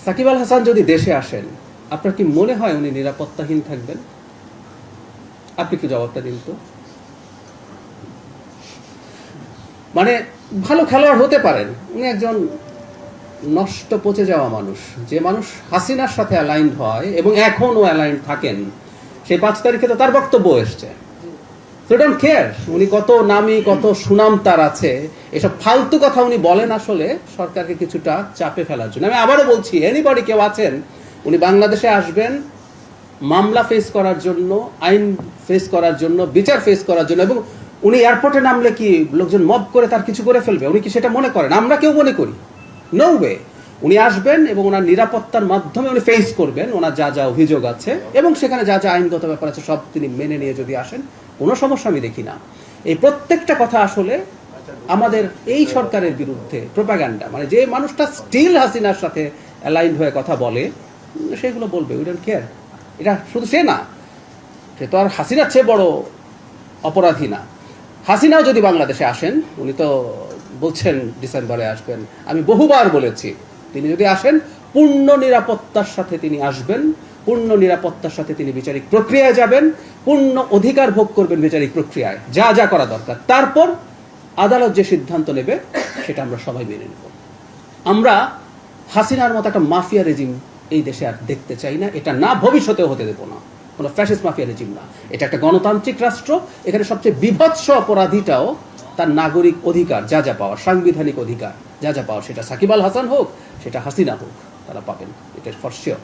সাকিব আল হাসান যদি দেশে আসেন, আপনার কি মনে হয় উনি নিরাপত্তাহীন থাকবেন? আপনি কি জবাবটা দিন তো। মানে ভালো খেলোয়াড় হতে পারেন, উনি একজন নষ্ট পচে যাওয়া মানুষ, যে মানুষ হাসিনার সাথে অ্যালাইন্ড হয় এবং এখনও অ্যালাইন্ড থাকেন। সেই 5 তারিখে তো তার বক্তব্য এসছে। ডোন্ট কেয়ার উনি কত নামি, কত সুনাম তার আছে, এসব ফালতু কথা উনি বলেন আসলে সরকারকে কিছুটা চাপে ফেলার জন্য। আমি আবারও বলছি, এনিবডি কেউ আছেন, উনি বাংলাদেশে আসবেন মামলা ফেস করার জন্য, আইন ফেস করার জন্য, বিচার ফেস করার জন্য। এবং উনি এয়ারপোর্টে নামলে কি লোকজন মব করে তার কিছু করে ফেলবে? উনি কি সেটা মনে করেন? আমরা কেউ মনে করি? No way. উনি আসবেন এবং ওনার নিরাপত্তার মাধ্যমে উনি ফেস করবেন ওনার যা যা অভিযোগ আছে, এবং সেখানে যা যা আইনগত ব্যাপার আছে সব তিনি মেনে নিয়ে যদি আসেন, কোনো সমস্যা আমি দেখি না। এই প্রত্যেকটা কথা আসলে আমাদের এই সরকারের বিরুদ্ধে প্রোপাগান্ডা। মানে যে মানুষটা স্টিল হাসিনার সাথে অ্যালাইন্ড হয়ে কথা বলে, সেগুলো বলবে, উই ডোন্ট কেয়ার। এটা শুধু সে না, সে তো আর হাসিনার চেয়ে বড় অপরাধী না। হাসিনাও যদি বাংলাদেশে আসেন, উনি তো বলছেন ডিসেম্বরে আসবেন, আমি বহুবার বলেছি তিনি যদি আসেন পূর্ণ নিরাপত্তার সাথে তিনি আসবেন, পূর্ণ নিরাপত্তার সাথে তিনি বিচারিক প্রক্রিয়ায় যাবেন, পূর্ণ অধিকার ভোগ করবেন বিচারিক প্রক্রিয়ায়, যা যা করা দরকার। তারপর আদালত যে সিদ্ধান্ত নেবে সেটা আমরা সবাই মেনে নেব। আমরা হাসিনার মতো একটা মাফিয়া রেজিম এই দেশে আর দেখতে চাই না, এটা না ভবিষ্যতেও হতে দেব না। কোনো ফ্যাসিস্ট মাফিয়া রেজিম না, এটা একটা গণতান্ত্রিক রাষ্ট্র। এখানে সবচেয়ে বিভৎস অপরাধীটাও তার নাগরিক অধিকার যা যা পাওয়ার, সাংবিধানিক অধিকার যা যা পাওয়ার, সেটা সাকিব আল হাসান হোক, সেটা হাসিনা হোক, তারা পাবেন, এটা ফর শিওর।